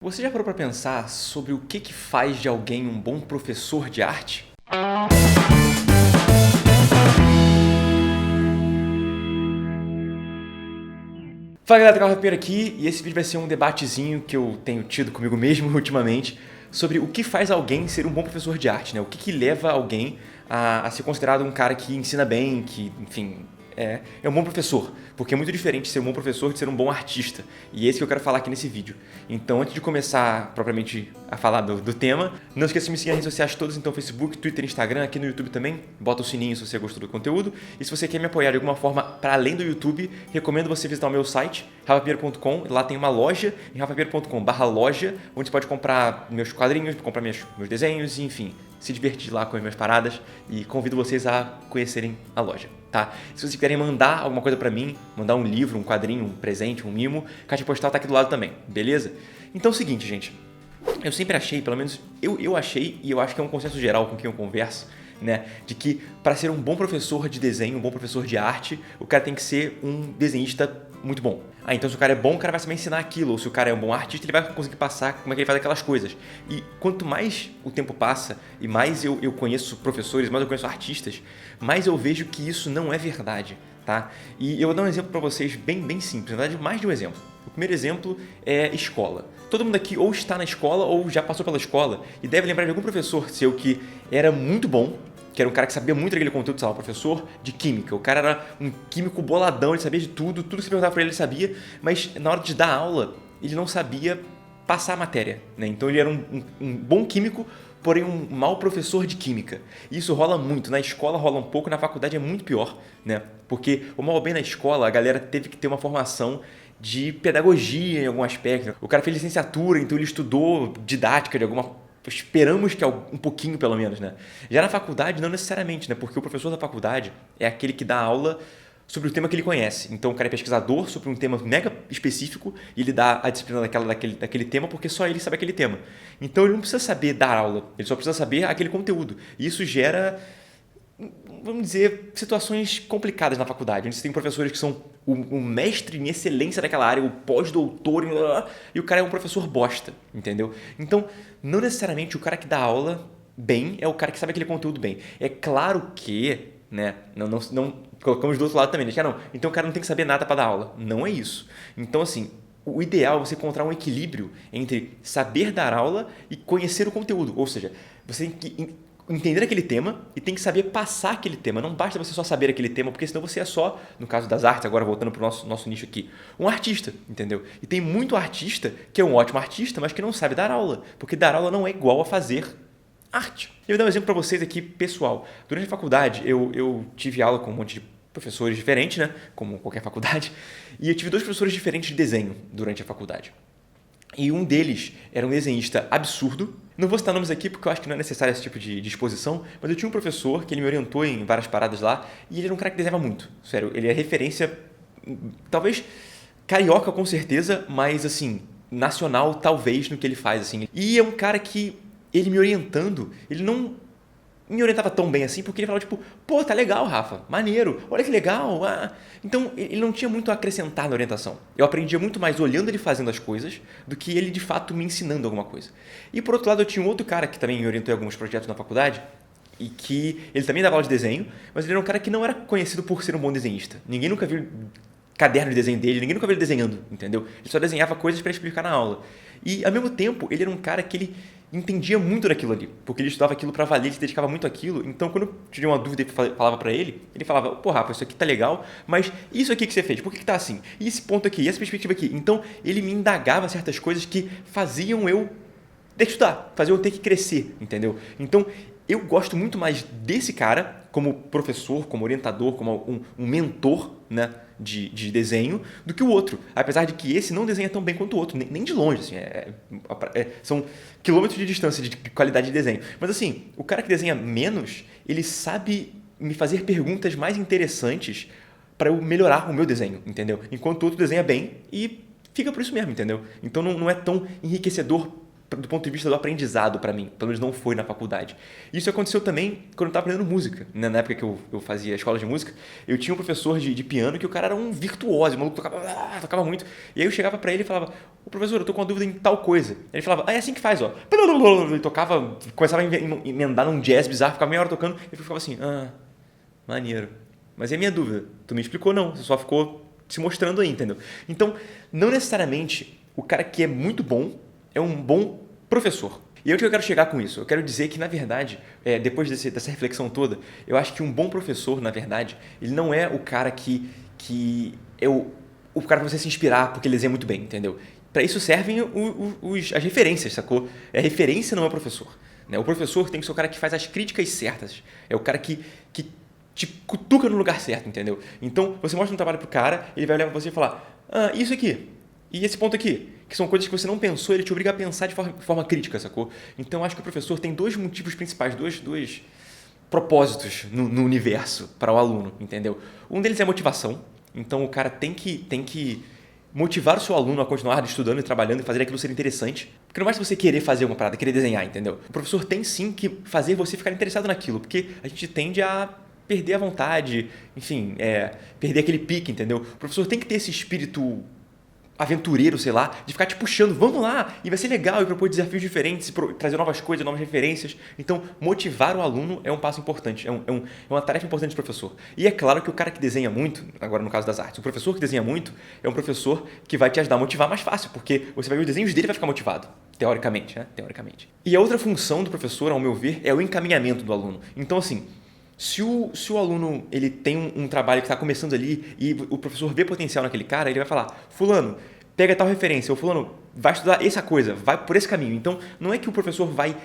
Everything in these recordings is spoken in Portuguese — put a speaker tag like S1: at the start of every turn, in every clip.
S1: Você já parou para pensar sobre o que faz de alguém um bom professor de arte? Fala galera, Carlos Pinheiro aqui e esse vídeo vai ser um debatezinho que eu tenho tido comigo mesmo ultimamente sobre o que faz alguém ser um bom professor de arte, né? O que leva alguém a ser considerado um cara que ensina bem, que, enfim, é um bom professor, porque é muito diferente ser um bom professor de ser um bom artista, e é esse que eu quero falar aqui nesse vídeo. Então, antes de começar propriamente a falar do tema, não esqueça de me seguir nas redes sociais todas, então Facebook, Twitter, Instagram, aqui no YouTube também, bota o sininho se você gostou do conteúdo, e se você quer me apoiar de alguma forma para além do YouTube, recomendo você visitar o meu site, rafapinheiro.com, lá tem uma loja, em rafapinheiro.com/loja, onde você pode comprar meus quadrinhos, comprar meus desenhos, enfim, se divertir lá com as minhas paradas, e convido vocês a conhecerem a loja, tá? Se vocês quiserem mandar alguma coisa pra mim, mandar um livro, um quadrinho, um presente, um mimo, caixa postal tá aqui do lado também, beleza? Então é o seguinte, gente, eu sempre achei, pelo menos eu achei, e eu acho que é um consenso geral com quem eu converso, né, de que para ser um bom professor de desenho, um bom professor de arte, o cara tem que ser um desenhista muito bom. Então se o cara é bom, o cara vai saber ensinar aquilo, ou se o cara é um bom artista, ele vai conseguir passar como é que ele faz aquelas coisas. E quanto mais o tempo passa, e mais eu conheço professores, mais eu conheço artistas, mais eu vejo que isso não é verdade, tá? E eu vou dar um exemplo para vocês bem simples, na verdade mais de um exemplo. O primeiro exemplo é escola. Todo mundo aqui ou está na escola ou já passou pela escola e deve lembrar de algum professor seu que era muito bom, que era um cara que sabia muito daquele conteúdo, sei lá, um professor de química. O cara era um químico boladão, ele sabia de tudo que você perguntava pra ele sabia, mas na hora de dar aula, ele não sabia passar a matéria, né? Então ele era um bom químico, porém um mau professor de química. E isso rola muito, na escola rola um pouco, na faculdade é muito pior, né? Porque, o mal ou bem na escola, a galera teve que ter uma formação de pedagogia em algum aspecto. O cara fez licenciatura, então ele estudou didática de alguma. Esperamos que um pouquinho, pelo menos, né? Já na faculdade, não necessariamente, né? Porque o professor da faculdade é aquele que dá aula sobre o tema que ele conhece. Então, o cara é pesquisador sobre um tema mega específico e ele dá a disciplina daquele tema porque só ele sabe aquele tema. Então, ele não precisa saber dar aula, ele só precisa saber aquele conteúdo. E isso gera, vamos dizer, situações complicadas na faculdade, onde você tem professores que são o mestre em excelência daquela área, o pós-doutor, e o cara é um professor bosta, entendeu? Então, não necessariamente o cara que dá aula bem é o cara que sabe aquele conteúdo bem. É claro que, né, não colocamos do outro lado também, né? Não, então o cara não tem que saber nada para dar aula. Não é isso. Então, assim, o ideal é você encontrar um equilíbrio entre saber dar aula e conhecer o conteúdo. Ou seja, você tem que entender aquele tema e tem que saber passar aquele tema. Não basta você só saber aquele tema, porque senão você é só, no caso das artes, agora voltando para o nosso nicho aqui, um artista, entendeu? E tem muito artista que é um ótimo artista, mas que não sabe dar aula, porque dar aula não é igual a fazer arte. Eu vou dar um exemplo para vocês aqui, pessoal. Durante a faculdade, eu tive aula com um monte de professores diferentes, né? Como qualquer faculdade. E eu tive dois professores diferentes de desenho durante a faculdade. E um deles era um desenhista absurdo. Não vou citar nomes aqui porque eu acho que não é necessário esse tipo de exposição, mas eu tinha um professor que ele me orientou em várias paradas lá e ele era um cara que desenhava muito. Sério, ele é referência, talvez carioca com certeza, mas assim, nacional talvez no que ele faz, assim. E é um cara que ele me orientando, ele não me orientava tão bem assim, porque ele falava tipo, pô, tá legal, Rafa, maneiro, olha que legal. Então, ele não tinha muito a acrescentar na orientação. Eu aprendia muito mais olhando ele fazendo as coisas do que ele, de fato, me ensinando alguma coisa. E, por outro lado, eu tinha um outro cara que também me orientou em alguns projetos na faculdade, e que ele também dava aula de desenho, mas ele era um cara que não era conhecido por ser um bom desenhista. Ninguém nunca viu caderno de desenho dele, ninguém nunca viu ele desenhando, entendeu? Ele só desenhava coisas para explicar na aula. E, ao mesmo tempo, ele era um cara que ele entendia muito daquilo ali, porque ele estudava aquilo para valer, ele se dedicava muito àquilo. Então, quando eu tinha uma dúvida e falava para ele falava, pô, Rafa, isso aqui tá legal, mas isso aqui que você fez, por que tá assim? E esse ponto aqui, e essa perspectiva aqui? Então, ele me indagava certas coisas que faziam eu ter que estudar, faziam eu ter que crescer, entendeu? Então, eu gosto muito mais desse cara como professor, como orientador, como um mentor, né, de desenho, do que o outro. Apesar de que esse não desenha tão bem quanto o outro, nem de longe. Assim, são quilômetros de distância de qualidade de desenho. Mas assim, o cara que desenha menos, ele sabe me fazer perguntas mais interessantes para eu melhorar o meu desenho, entendeu? Enquanto o outro desenha bem e fica por isso mesmo, entendeu? Então não é tão enriquecedor do ponto de vista do aprendizado para mim, pelo menos não foi na faculdade. Isso aconteceu também quando eu estava aprendendo música, né? Na época que eu fazia escola de música, eu tinha um professor de piano que o cara era um virtuoso, o maluco tocava muito, e aí eu chegava para ele e falava, ô professor, eu tô com uma dúvida em tal coisa. Ele falava, é assim que faz, ó. Ele tocava, começava a emendar num jazz bizarro, ficava meia hora tocando, e eu ficava assim, maneiro. Mas é minha dúvida, tu me explicou não, você só ficou se mostrando aí, entendeu? Então, não necessariamente o cara que é muito bom é um bom professor. E onde eu quero chegar com isso? Eu quero dizer que, na verdade, depois dessa reflexão toda, eu acho que um bom professor, na verdade, ele não é o cara que é o cara pra você se inspirar porque ele desenha muito bem, entendeu? Para isso servem as referências, sacou? A referência não é o professor. Né? O professor tem que ser o cara que faz as críticas certas. É o cara que te cutuca no lugar certo, entendeu? Então, você mostra um trabalho pro cara, ele vai olhar pra você e falar, isso aqui, e esse ponto aqui, que são coisas que você não pensou, ele te obriga a pensar de forma crítica, sacou? Então, eu acho que o professor tem dois motivos principais, dois propósitos no universo para o aluno, entendeu? Um deles é a motivação. Então, o cara tem que motivar o seu aluno a continuar estudando e trabalhando e fazer aquilo ser interessante. Porque não basta você querer fazer uma parada, querer desenhar, entendeu? O professor tem sim que fazer você ficar interessado naquilo, porque a gente tende a perder a vontade, enfim, perder aquele pique, entendeu? O professor tem que ter esse espírito aventureiro, sei lá, de ficar te puxando, vamos lá, e vai ser legal, e propor desafios diferentes, trazer novas coisas, novas referências. Então, motivar o aluno é um passo importante, é uma tarefa importante do professor. E é claro que o cara que desenha muito, agora no caso das artes, o professor que desenha muito é um professor que vai te ajudar a motivar mais fácil, porque você vai ver os desenhos dele e vai ficar motivado, teoricamente, né? Teoricamente. E a outra função do professor, ao meu ver, é o encaminhamento do aluno. Então, assim, se o aluno ele tem um trabalho que está começando ali e o professor vê potencial naquele cara, ele vai falar, fulano, pega tal referência, ou fulano, vai estudar essa coisa, vai por esse caminho. Então, não é que o professor vai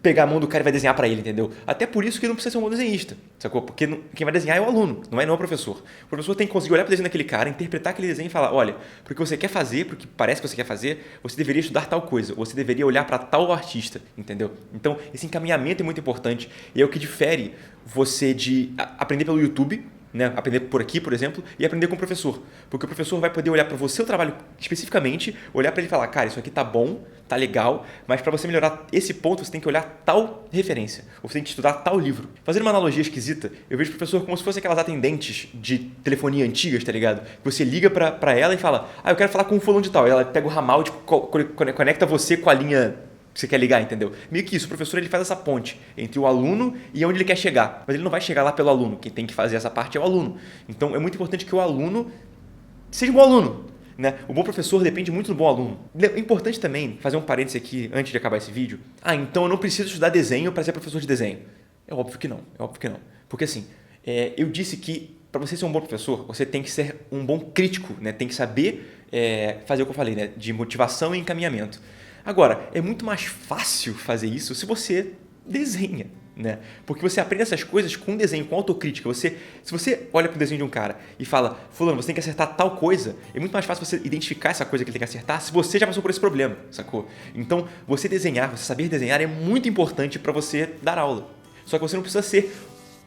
S1: pegar a mão do cara e vai desenhar para ele, entendeu? Até por isso que não precisa ser um bom desenhista, sacou? Porque quem vai desenhar é o aluno, não é o professor. O professor tem que conseguir olhar para o desenho daquele cara, interpretar aquele desenho e falar, olha, porque você quer fazer, porque parece que você quer fazer, você deveria estudar tal coisa, você deveria olhar para tal artista, entendeu? Então, esse encaminhamento é muito importante e é o que difere você de aprender pelo YouTube, né? Aprender por aqui, por exemplo, e aprender com o professor. Porque o professor vai poder olhar para você o trabalho especificamente, olhar para ele e falar, cara, isso aqui tá bom, tá legal, mas para você melhorar esse ponto, você tem que olhar tal referência, ou você tem que estudar tal livro. Fazendo uma analogia esquisita, eu vejo o professor como se fosse aquelas atendentes de telefonia antigas, tá ligado? Que você liga para ela e fala, eu quero falar com o fulano de tal. E ela pega o ramal e conecta você com a linha que você quer ligar, entendeu? Meio que isso, o professor ele faz essa ponte entre o aluno e onde ele quer chegar. Mas ele não vai chegar lá pelo aluno, quem tem que fazer essa parte é o aluno. Então é muito importante que o aluno seja um bom aluno, né? O bom professor depende muito do bom aluno. É importante também fazer um parênteses aqui antes de acabar esse vídeo. Então eu não preciso estudar desenho para ser professor de desenho. É óbvio que não. Porque assim, eu disse que para você ser um bom professor, você tem que ser um bom crítico, né? Tem que saber fazer o que eu falei, né? De motivação e encaminhamento. Agora, é muito mais fácil fazer isso se você desenha, né? Porque você aprende essas coisas com desenho, com autocrítica. Se você olha para o desenho de um cara e fala, fulano, você tem que acertar tal coisa, é muito mais fácil você identificar essa coisa que ele tem que acertar se você já passou por esse problema, sacou? Então, você desenhar, você saber desenhar é muito importante para você dar aula. Só que você não precisa ser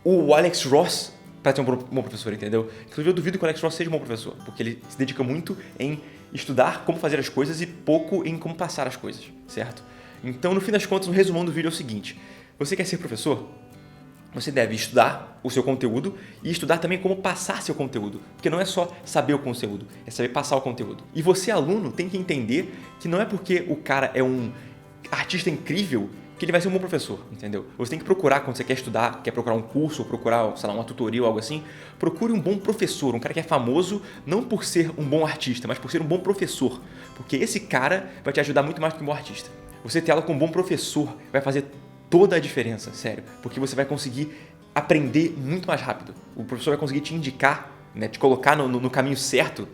S1: o Alex Ross para ser um bom professor, entendeu? Inclusive, eu duvido que o Alex Ross seja um bom professor, porque ele se dedica muito em estudar como fazer as coisas e pouco em como passar as coisas, certo? Então, no fim das contas, o resumão do vídeo é o seguinte. Você quer ser professor? Você deve estudar o seu conteúdo e estudar também como passar seu conteúdo. Porque não é só saber o conteúdo, é saber passar o conteúdo. E você, aluno, tem que entender que não é porque o cara é um artista incrível que ele vai ser um bom professor, entendeu? Você tem que procurar, quando você quer estudar, quer procurar um curso, ou procurar, sei lá, uma tutoria ou algo assim, procure um bom professor, um cara que é famoso não por ser um bom artista, mas por ser um bom professor. Porque esse cara vai te ajudar muito mais do que um bom artista. Você ter aula com um bom professor vai fazer toda a diferença, sério. Porque você vai conseguir aprender muito mais rápido. O professor vai conseguir te indicar, né, te colocar no caminho certo,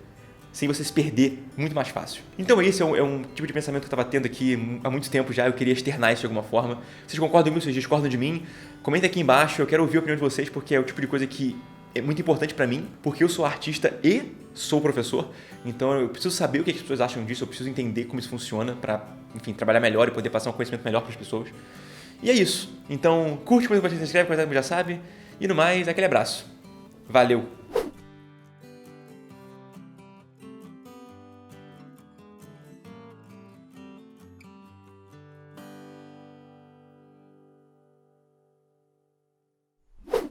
S1: sem você se perder muito mais fácil. Então esse é um tipo de pensamento que eu estava tendo aqui há muito tempo já, eu queria externar isso de alguma forma. Vocês concordam comigo, vocês discordam de mim? Comenta aqui embaixo, eu quero ouvir a opinião de vocês, porque é o tipo de coisa que é muito importante para mim, porque eu sou artista e sou professor, então eu preciso saber o que as pessoas acham disso, eu preciso entender como isso funciona para, enfim, trabalhar melhor e poder passar um conhecimento melhor para as pessoas. E é isso. Então, curte, comenta, se inscreve, como já sabe, e no mais, aquele abraço. Valeu!